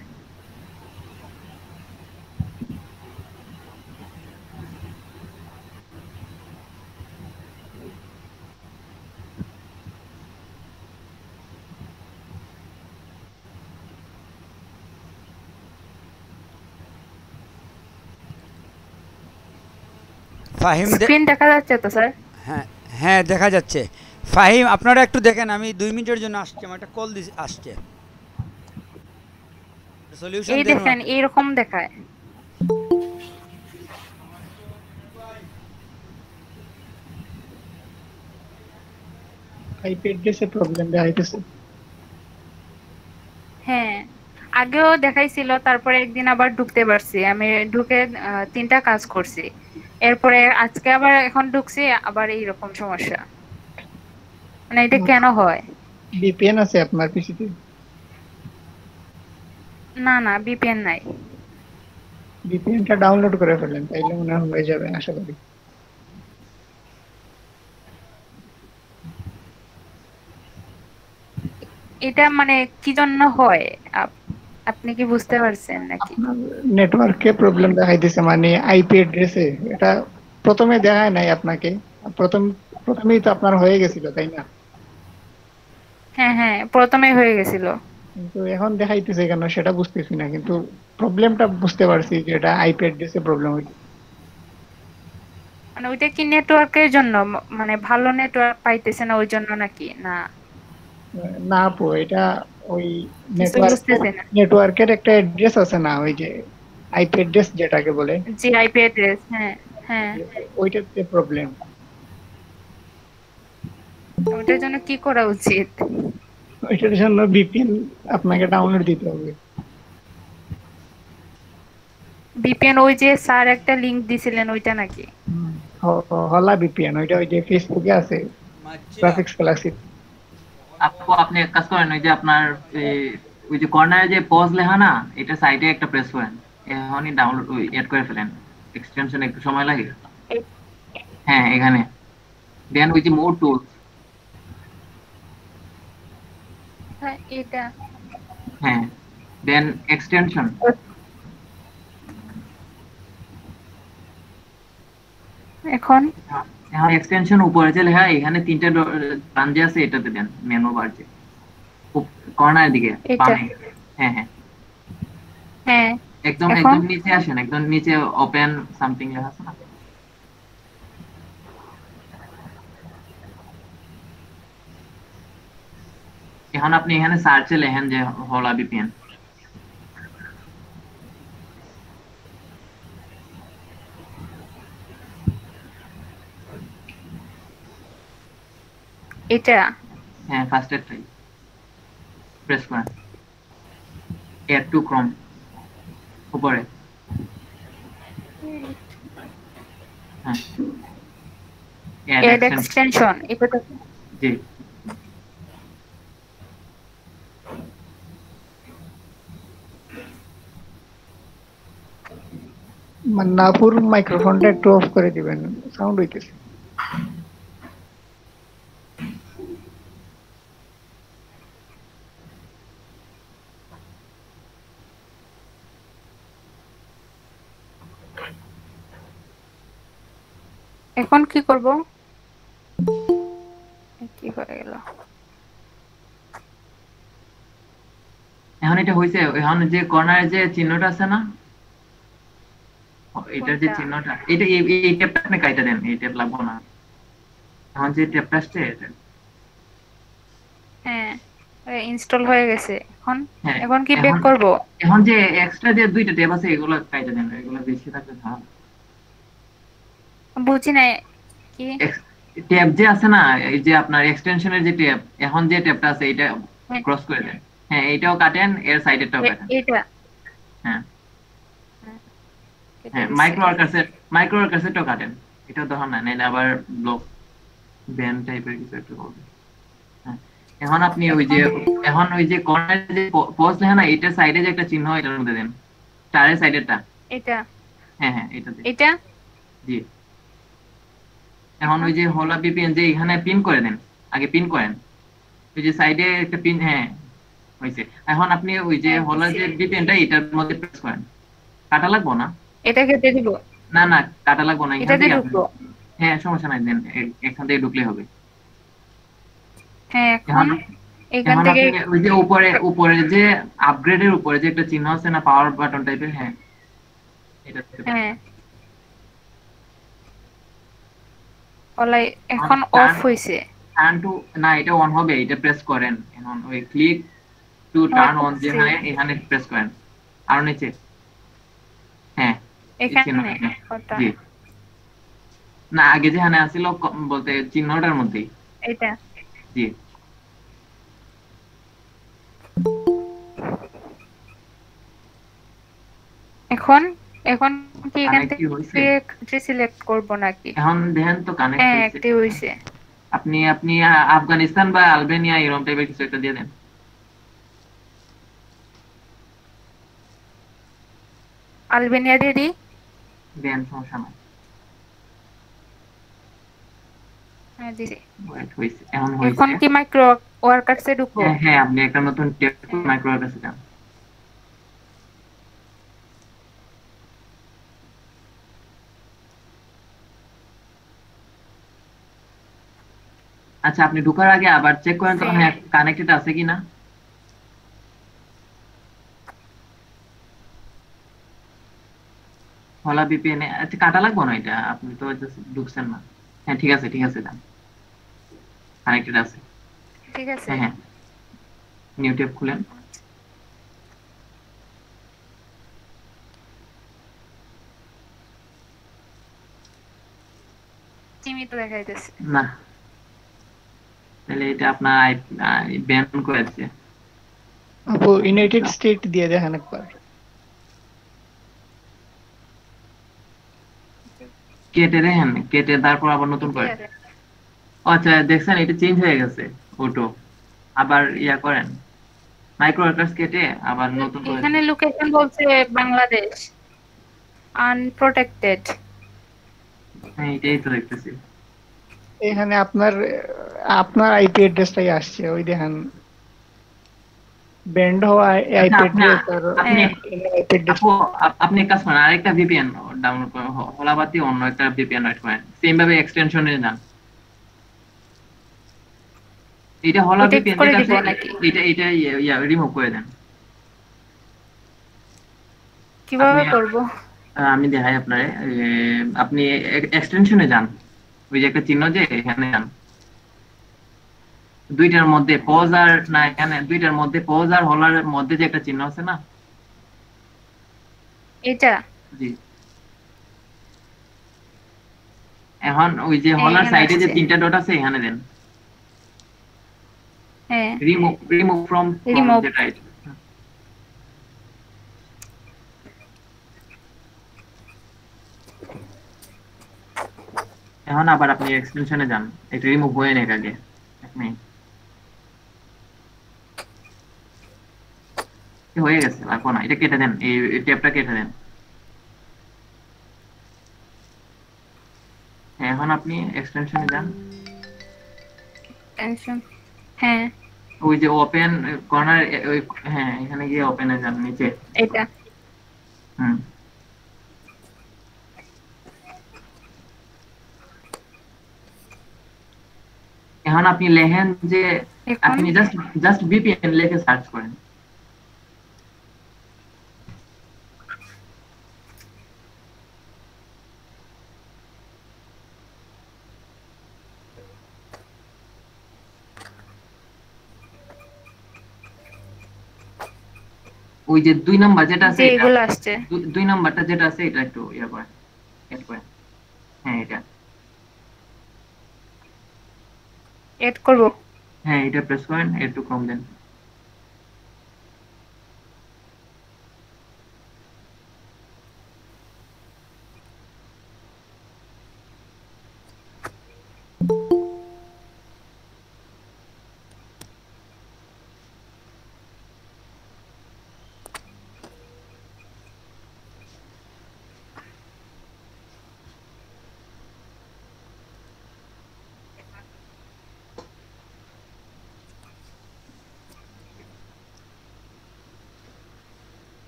ফাহিম স্ক্রিন দেখা যাচ্ছে তো স্যার? হ্যাঁ হ্যাঁ, দেখা যাচ্ছে। ফাহিম, আপনারা একটু দেখেন, আমি 2 মিনিটের জন্য আসছি, আমার একটা কল আসছে। সলিউশন এই দেন। দেখেন, এইরকম দেখায়। আইপি অ্যাড্রেসে প্রবলেম দেখাইতেছে। হ্যাঁ, আগেও দেখাইছিল, তারপরে একদিন আবার ঢুকতে পারছি, আমি ঢুকে 3টা কাজ করছি। এরপরে আজকে আবার এখন ঢুকছি, আবার এইরকম সমস্যা। মানে এটা কেন হয়? ভিপিএন আছে আপনার পিসিতে? না না, বিপিএন নাই। ভিপিএনটা ডাউনলোড করে ফেলেন, তাইলে মনে হয় হয়ে যাবে আশা করি। এটা মানে কি জন্য হয় আপনি কি বুঝতে পারছেন নাকি? আপনার নেটওয়ার্কে প্রবলেম দেখাইতেছে, মানে আইপি অ্যাড্রেসে। এটা প্রথমে দেখায় নাই আপনাকে? প্রথমেই তো আপনার হয়ে গেছিল, তাই না? হ্যাঁ হ্যাঁ, প্রথমেই হয়ে গেছিল। কিন্তু এখন দেখাইতেছে কেন সেটা বুঝতেছি না, কিন্তু প্রবলেমটা বুঝতে পারছি যে এটা আইপি অ্যাড্রেসে প্রবলেম হইছে। মানে ওইটা কি নেটওয়ার্কের জন্য, মানে ভালো নেটওয়ার্ক পাইতেছে না ওই জন্য নাকি? না না আপু, এটা ওই কিছু বুঝতেছে না। নেটওয়ার্কের একটা অ্যাড্রেস আছে না, ওই যে আইপি অ্যাড্রেস যেটাকে বলে, জি, আইপি অ্যাড্রেস। হ্যাঁ হ্যাঁ, ওইটাতে প্রবলেম। ওটার জন্য কি করা উচিত? ওইটার জন্য ভিপিএন আপনাকে ডাউনলোড দিতে হবে। ভিপিএন ওই যে স্যার একটা লিংক দিছিলেন ওইটা নাকি? হলা ভিপিএন, ওইটা ওই যে ফেসবুকে আছে, গ্রাফিক্স ক্লাসিক। আপু আপনি এক কাজ করেন, ওই যে আপনার ওই যে কর্নারে যে পজ লেখা না, এটা সাইডে একটা প্রেস করেন, এখনই ডাউনলোড এড করে ফেলেন। এক্সটেনশন একটু সময় লাগে। হ্যাঁ এখানে দেন ওই যে মোর টুলস। হ্যাঁ এটা। হ্যাঁ দেন এক্সটেনশন। এখন এখন এক্সটেনশন উপরে যে লেখা, এখানে 3টে বান যে আছে, এটাতে দেন মেনু বার যে কর্নারের দিকে এটা। বামে। হ্যাঁ হ্যাঁ হ্যাঁ একদম এখন? একদম নিচে আসেন, একদম নিচে ওপেন সামথিং লেখা আছে না? এখন আপনি এখানে সার্চে লেখেন যে হলা ভিপিএন। এটা। হ্যাঁ ফার্স্ট এডটাই প্রেস করেন, এড টু ক্রোম উপরে। হ্যাঁ এড এক্সটেনশন, এটা তো। জি মান্নাপুর মাইক্রোফোনটা একটু অফ করে দিবেন, সাউন্ড হইতেছে। এখন কি করব? কি হয়ে গেল? এখন এটা হইছে, এখন যে কর্নারে যে চিহ্নটা আছে না, এটার যে কোনটা? চিহ্নটা, এটা এই ট্যাবটা আপনি কাইটা দেন, এই ট্যাব লাগবে না। এখন যে ট্যাবটা আসছে এটা। হ্যাঁ ইনস্টল হয়ে গেছে। এখন হ্যাঁ এখন কি ব্যাক করব? এখন যে এক্সট্রা যে 2টা ট্যাব আছে, এগুলো কাইটা দেন, এগুলো বেশি থাকলে ঝামেলা। বুঝি নাই কি। ট্যাব যে আছে না, এই যে আপনার এক্সটেনশনের যে ট্যাব, এখন যে ট্যাবটা আছে এটা হ্যাঁ, ক্রস করে দেন। হ্যাঁ এইটাও কাটেন, এর সাইডেরটাও কাটেন। এটা। হ্যাঁ কেটে হ্যাঁ দিছি। মাইক্রো ওয়ার্কার্সেরটাও কাটেন, এটাও দরকার নাই, নাইলে আবার ব্লক ব্যান টাইপের কিছু একটা করবে। হ্যাঁ এখন আপনি ওই যে কর্নারে যে পজ লেখা না, এইটার সাইডে যে একটা চিহ্ন, এটার মধ্যে দেন, স্টারের সাইডেরটা। এটা। হ্যাঁ হ্যাঁ এটাতে। এটা। জি এখন ওই যে হলা ভিপিএন যে এখানে পিন করে দেন, আগে পিন করেন, ওই যে সাইডে একটা পিন। হ্যাঁ হইছে। এখন আপনি ওই যে হলা যে ভিপিএনটা, এটার মধ্যে প্রেস করেন। কাটা লাগবো না? এটা কেটে দিব? না না কাটা লাগবো না, এখান এটাতে থেকে ঢুকবো? হ্যাঁ সমস্যা নাই, দেন এখান থেকে ঢুকলে হবে। হ্যাঁ এখন এখন এখান এখন থেকে আপনি ওই যে উপরে যে আপগ্রেডের উপরে যে একটা চিহ্ন আছে না, পাওয়ার বাটন টাইপের। হ্যাঁ এটা। হ্যাঁ ওলাই এখন অফ হইছে। টার্ন টু, না এটা অন হবে, এটা প্রেস করেন। এখন ওই ক্লিক টু টার্ন অন যে হয়, এখানে প্রেস করেন আর নিচে। হ্যাঁ এখানে কত? জি না, আগে যেখানে আছিল বলতে চিহ্নটার মধ্যেই। এটা। জি এখন এখন কি এখান কানেক্ট কি হইছে? থেকে কান্ট্রি সিলেক্ট করব নাকি? এখন দেখেন তো কানেক্ট হ্যাঁ হইছে একটি হইছে। আপনি আপনি আফগানিস্তান বা আলবেনিয়া এরকম টাইপের কিছু একটা দিয়ে দেন। আলবেনিয়া দিয়ে দিই। দেন সমস্যা নাই। হ্যাঁ দিছি। ওয়েট হইছে এখন এখন হইছে। কি মাইক্রো ওয়ার্কার্সে ঢুকবো? হ্যাঁ হ্যাঁ আপনি একটা নতুন ট্যাব মাইক্রো কাছে যান। আচ্ছা আপনি ঢোকার আগে আবার চেক করেন তো হ্যাঁ কানেক্টেড আছে কিনা। হলা ভিপিএন এ আচ্ছা কাটা লাগবে না এটা, আপনি তো just ঢুকছেন না। হ্যাঁ ঠিক আছে যান, কানেক্টেড আছে। ঠিক আছে। হ্যাঁ হ্যাঁ নিউ ট্যাব খুলেন। সীমিত দেখাইতেছে। না তাহলে এটা আপনার ব্যান করে দিচ্ছে। আপু ইউনাইটেড স্টেট দিয়ে দেখেন একবার। কেটে দেখেন, কেটে তারপর আবার নতুন করে। ঠিক আছে। আচ্ছা দেখছেন এটা চেঞ্জ হয়ে গেছে অটো। আবার ইয়া করেন মাইক্রো ওয়ার্কার্স কেটে আবার নতুন করে। এখানে লোকেশন বলছে বাংলাদেশ আনপ্রোটেক্টেড। হ্যাঁ এটাই তো দেখতেছি। এখানে আপনার আপনার আইপি অ্যাড্রেসটাই আসছে, ওই দেখেন ব্যান্ড হওয়া আইপি অ্যাড্রেস আর আপনি আইপি অ্যাড্রেস। আপু আপনি এক কাজ করেন আরেকটা ভিপিএন ডাউনলোড করেন, হলাবাতি অন্য একটা ভিপিএন রাইট করেন, সেম ভাবে এক্সটেনশনে যান। এটা হলা ওটা ভিপিএন করে যেটা দিব আছে নাকি? এটা ইয়া রিমুভ করে দেন। কিভাবে আপনি- করব? আমি দেখাই আপনারে। আপনি এক্সটেনশনে যান, ওই যে একটা চিহ্ন যে এখানে যান, দুইটার মধ্যে পজ আর না এখানে দুইটার মধ্যে পজ আর হলার মধ্যে যে একটা চিহ্ন আছে না। এটা জি এখন ওই যে হলার এখানে সাইডে যে আসছে। তিনটা ডট আছে এখানে দেন। হ্যাঁ remove from Remove. the right. এখন আবার আপনি এক্সটেনশনে যান, এটা রিমুভ হয়ে নেক আগে এক মিনিট। হয়ে গেছে লাগবো না, এটা কেটে দেন, এই ট্যাবটা কেটে দেন। এখন আপনি এক্সটেনশনে যান, টেনশন। হ্যাঁ ওই যে ওপেন কর্নার, ওই হ্যাঁ এখানে গিয়ে ওপেনে যান নিচে। এটা হুম এখন আপনি লেখেন যে এখন আপনি জাস্ট ভিপিএন লিখে সার্চ করেন। ওই যে 2 নাম্বার যেটা আছে যে এটা, এগুলো আসছে 2 নাম্বারটা যেটা আছে এটা একটু ইয়া করেন, এড করেন। হ্যাঁ এটা, এড করব। হ্যাঁ এটা প্রেস করেন, একটু কম দেন।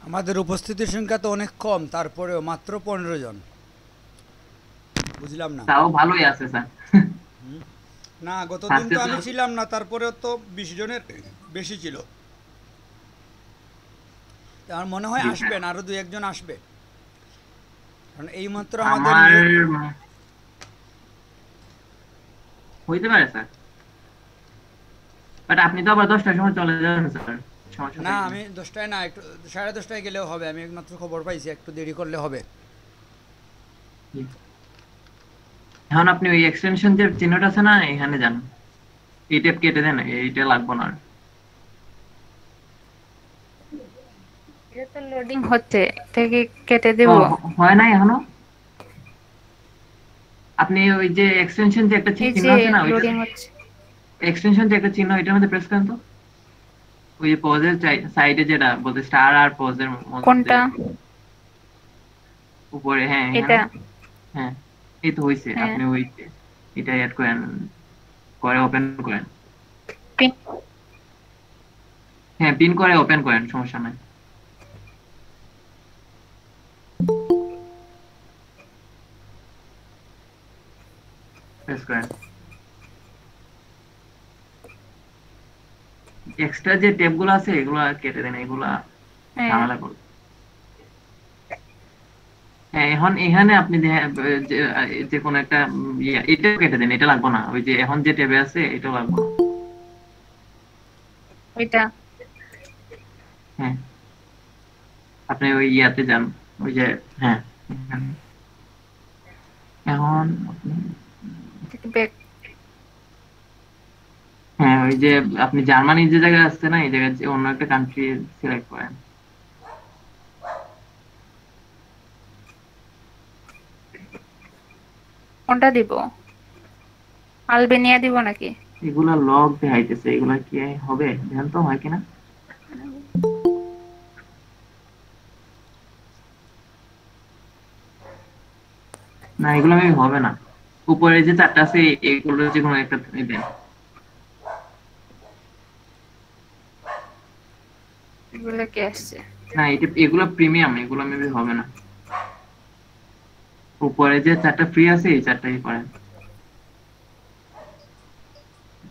আমাদের উপস্থিতির সংখ্যা তো অনেক কম, তারপরেও মাত্র 15 জন। বুঝলাম না। তাও ভালোই আছে স্যার। না গতদিন তো আজকে আমি তো- ছিলাম না, তারপরেও তো 20 জনের বেশি ছিল। তো আমার মনে হয় জি, আসবেন, আরো 2-1 জন আসবে, কারণ এই মাত্র আমার আমাদের হইতে পারে স্যার, বাট আপনি তো আবার 10টার সময় চলে যাবেন স্যার, সমস্যা না থাকবে আমি 10টায় না, একটু 10:30টায় গেলেও হবে। আমি একমাত্র খবর পাইছি একটু দেরি করলে হবে। এখন আপনি ওই এক্সটেনশন যে চিহ্নটা আছে না এখানে যান। এই ট্যাব কেটে দেন, এইটা লাগবে না আর। এটা তো লোডিং হচ্ছে, এটাকে কেটে দেব? হয় নাই এখনো? আপনি ওই যে এক্সটেনশন যে একটা এই চিহ্ন যে আছে না, ওইটা লোডিং হচ্ছে। এক্সটেনশন যে একটা চিহ্ন, এটার মধ্যে প্রেস করেন তো। ওই যে পজের সাইডে যেটা বলতে স্টার আর পজের মধ্যে কোনটা? উপরে, হ্যাঁ এটা? হ্যাঁ এই তো হইছে। হ্যাঁ। আপনি ওই এটা অ্যাড করেন, করে ওপেন করেন। পিন? হ্যাঁ পিন করে ওপেন করেন, সমস্যা নাই। প্রেস করেন। এক্সট্রা যে ট্যাব গুলো আছে এগুলা কেটে দেন, এগুলা হ্যাঁ। ঝামেলা করবে। হ্যাঁ এখন এখানে আপনি যে কোনো একটা এটাও কেটে দেন, এটা লাগবে না। ওই যে এখন যে ট্যাবে আছে এটাও লাগবে না। ওইটা? হ্যাঁ আপনি ওই ইয়াতে যান, ওই যে হ্যাঁ এখন ব্যাক? হ্যাঁ ওই যে আপনি জার্মানির যে জায়গায় আসছে না, এই জায়গায় অন্য একটা কান্ট্রি সিলেক্ট করেন। কোনটা দিব? আলবেনিয়া দিব নাকি? এগুলা লগ দেখাইতেছে, এগুলা কি হবে? ধ্যান তো হয় কিনা। না এগুলো আমি হবে না। উপরে যে চারটা আছে এগুলো যে কোনো একটা দেন। এগুলো কি আসছে? না এগুলো প্রিমিয়াম, এগুলো মেবি হবে না। উপরে যে চারটা ফ্রি আছে এই চারটাই করেন,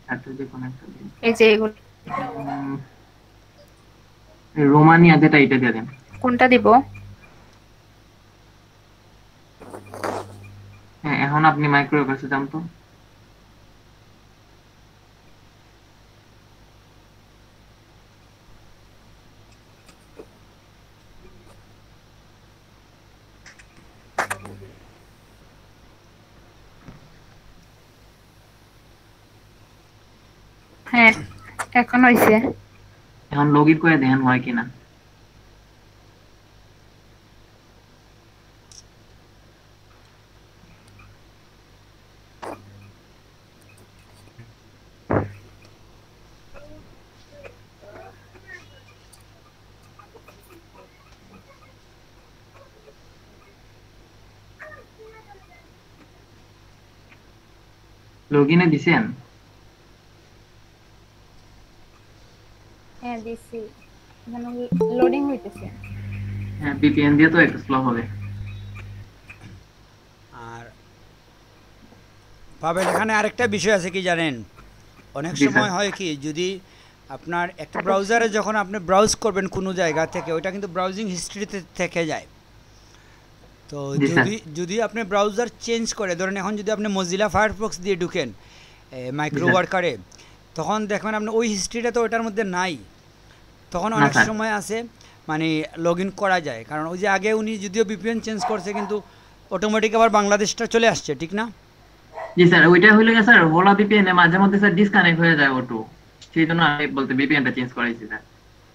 চারটা যে কোনো একটা দিন। এই যে এগুলো? রোমানিয়া যেটা, এটা দিয়ে দেন। কোনটা দিব? হ্যাঁ এখন আপনি মাইক্রোওয়েভ কাছে যান তো। হ্যাঁ এখন হইছে। এখন লগ ইন করে দেখেন হয় কিনা। লগ ইনে দিছেন? হ্যাঁ দিছি, এখানে লোডিং হইতেছে। হ্যাঁ ভিপিএন দিয়ে তো একটু স্লো হবে। আর পাবেল এখানে আরেকটা বিষয় আছে কি জানেন, অনেক জি, সময় স্যার। হয় কি, যদি আপনার একটা ব্রাউজারে যখন আপনি ব্রাউজ করবেন কোনো জায়গা থেকে, ওইটা কিন্তু ব্রাউজিং হিস্ট্রিতে থেকে যায়। তো জি, স্যার। যদি আপনি ব্রাউজার চেঞ্জ করে, ধরেন এখন যদি আপনি মজিলা ফায়ারফক্স দিয়ে ঢুকেন মাইক্রো স্যার। ওয়ার্কারে, তখন দেখবেন আপনি ওই হিস্ট্রিটা তো ওটার মধ্যে নাই। তখন না, অনেক স্যার। সময় আছে মানে লগ ইন করা যায়, কারণ ওই যে আগে উনি যদিও বিপিএন চেঞ্জ করছে কিন্তু অটোমেটিক আবার বাংলাদেশটা চলে আসছে, ঠিক না? জি স্যার, ওইটা হইলে গিয়ে স্যার হোলা ভিপিএন এ মাঝে মধ্যে স্যার ডিসকানেক্ট হয়ে যায় অটো। সেই জন্য আমি বলতে ভিপিএনটা চেঞ্জ করাইছি স্যার।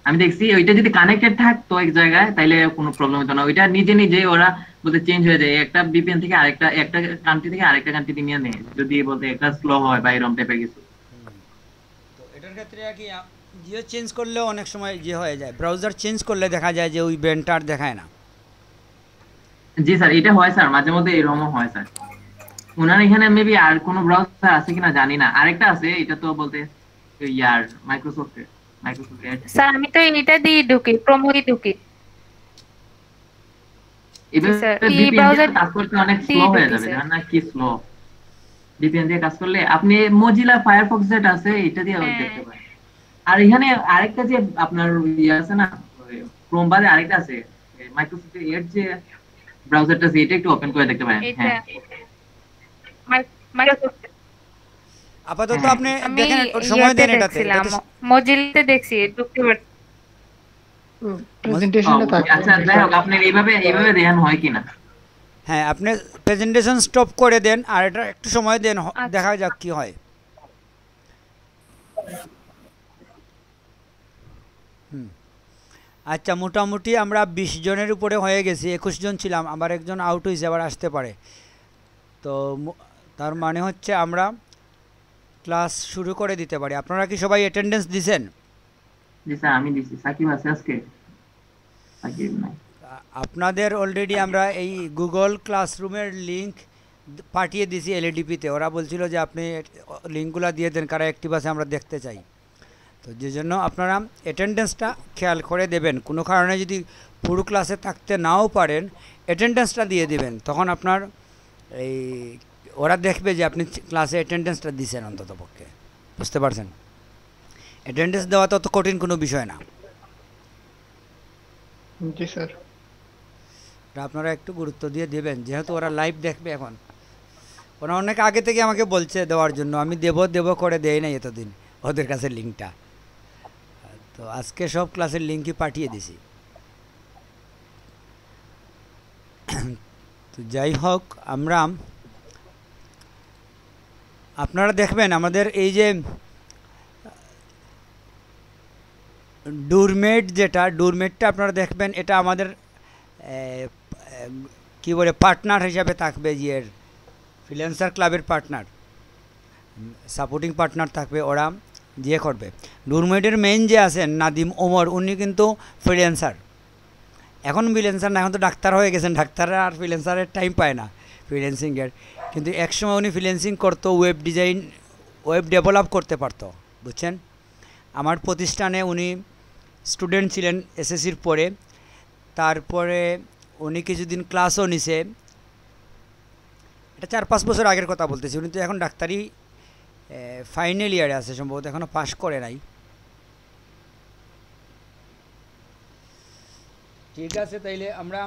আমি দেখছি ওইটা যদি কানেক্টেড থাকতো এক জায়গায় তাইলে কোনো প্রবলেম হতো না। ওইটা নিজে নিজেই ওরা বলতে চেঞ্জ হয়ে যায়, একটা ভিপিএন থেকে আরেকটা, একটা কান্ট্রি থেকে আরেকটা কান্ট্রিতে নিয়ে নেয় যদি বলতে একটা স্লো হয় বা এরকম টাইপের কিছু। তো এটার ক্ষেত্রে কি জিও চেঞ্জ করলেও অনেক সময় যে হয়ে যায়, ব্রাউজার চেঞ্জ করলে দেখা যায় যে ওই ব্যান্ডটা আর দেখায় না। জি স্যার এটা হয় স্যার, মাঝে মধ্যে এরকমও হয় স্যার। ওনার এখানে মেবি আর কোনো ব্রাউজার আছে কিনা জানি না, আরেকটা আছে এটা তো বলতে ইয়ার মাইক্রোসফটের এড। স্যার আমি তো এটা দিয়ে ঢুকি, ক্রোম দিয়ে ঢুকি। এবার স্যার, এই ভিপিএন দিয়ে ব্রাউজার কাজ করতে অনেক স্লো দিয়ে হয়ে ঢুকি, যাবে, স্যার। জানেন না কি স্লো। ভিপিএন দিয়ে কাজ করলে আপনি মজিলা ফায়ারফক্স যেটা আছে এটা দিয়ে হ্যাঁ। দেখতে পারেন। আর এখানে আরেকটা যে আপনার ইয়ে আছে না, ক্রোম বাদে আরেকটা আছে মাইক্রোসফটের এড যে ব্রাউজারটা আছে, এটা একটু ওপেন করে দেখতে পারেন। এটা হ্যাঁ মাইক্রোসফট। আপাতত হ্যাঁ। আপনি আমি দেখেন একটু সময় দেন এটাতে। দেখছিলাম, মজিলাতে দেখছি, ঢুকতে পারছি। প্রেজেন্টেশনে থাকে। আচ্ছা যাই হোক, আপনি এইভাবে দেখেন হয় কিনা। হ্যাঁ আপনি প্রেজেন্টেশন স্টপ করে দেন আর এটা একটু সময় দেন, আচ্ছা। দেখা যাক কি হয়। আচ্ছা, মোটামুটি আমরা 20 জনের উপরে হয়ে গেছি, 21 জন ছিলাম, আবার একজন আউট হয়েছে, আবার আসতে পারে। তো তার মানে হচ্ছে আমরা ক্লাস শুরু করে দিতে পারি। আপনারা কি সবাই অ্যাটেন্ডেন্স দিছেন? জি স্যার, আমি দিছি। সাকিব আছে আজকে? সাকিব নাই। আপনাদের অলরেডি আমরা এই গুগল ক্লাসরুমের লিংক পাঠিয়ে দিয়েছি এলএডিপিতে। ওরা বলছিল যে আপনি লিঙ্কগুলো দিয়ে দেন, কারা অ্যাক্টিভ আছে আমরা দেখতে চাই। তো যে জন্য আপনারা অ্যাটেন্ডেন্সটা খেয়াল করে দেবেন। কোনো কারণে যদি পুরো ক্লাসে থাকতে নাও পারেন, অ্যাটেন্ডেন্সটা দিয়ে দিবেন। তখন আপনার এই ওরা দেখবে যে আপনি ক্লাসে অ্যাটেন্ডেন্সটা দিয়েছেন অন্ততপক্ষে। বুঝতে পারছেন? অ্যাটেন্ডেন্স দেওয়া তো অত কঠিন কোনো বিষয় না। জি স্যার। আপনারা একটু গুরুত্ব দিয়ে দেবেন, যেহেতু ওরা লাইভ দেখবে। এখন ওরা অনেক আগে থেকে আমাকে বলছে দেওয়ার জন্য, আমি দেব করে দেই নাই এতদিন ওদের কাছে লিঙ্কটা। তো আজকে সব ক্লাসের লিঙ্কই পাঠিয়ে দিছি। তো যাই হোক, আমরা আপনারা দেখবেন আমাদের এই যে ডোরমেটটা আপনারা দেখবেন, এটা আমাদের কি বলে পার্টনার হিসাবে থাকবে। ইয়ের ফ্রিল্যান্সার ক্লাবের পার্টনার, সাপোর্টিং পার্টনার থাকবে, ওরা দিয়ে করবে। ডোরমেটের মেইন যে আছেন নাদিম ওমর, উনি কিন্তু ফ্রিল্যান্সার। এখন ফ্রিল্যান্সার না, এখন তো ডাক্তার হয়ে গেছেন। ডাক্তাররা আর ফ্রিল্যান্সারের টাইম পায় না ফ্রিল্যান্সিংয়ের। কিন্তু একসময় উনি ফ্রিল্যান্সিং করতো, ওয়েব ডিজাইন, ওয়েব ডেভেলপ করতে পারতো। বুঝছেন? আমার প্রতিষ্ঠানে উনি স্টুডেন্ট ছিলেন এসএসসির পরে। তারপরে উনি কিছুদিন ক্লাসও নিছে। এটা 4-5 বছর আগের কথা বলতেছি। উনি তো এখন ডাক্তারি ফাইনাল ইয়ারে আছে সম্ভবত, এখনও পাশ করে নাই। ঠিক আছে, তাইলে আমরা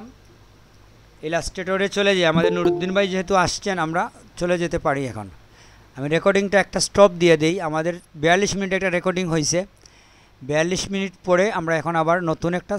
ইলাস্ট্রেটরে চলে যাই। আমাদের নুরুদ্দিন ভাই যেহেতু আসছেন, আমরা চলে যেতে পারি এখন। আমি রেকর্ডিংটা একটা স্টপ দিয়ে দিই। আমাদের 42 মিনিট একটা রেকর্ডিং হয়েছে। 42 মিনিট পরে আমরা এখন আবার নতুন একটা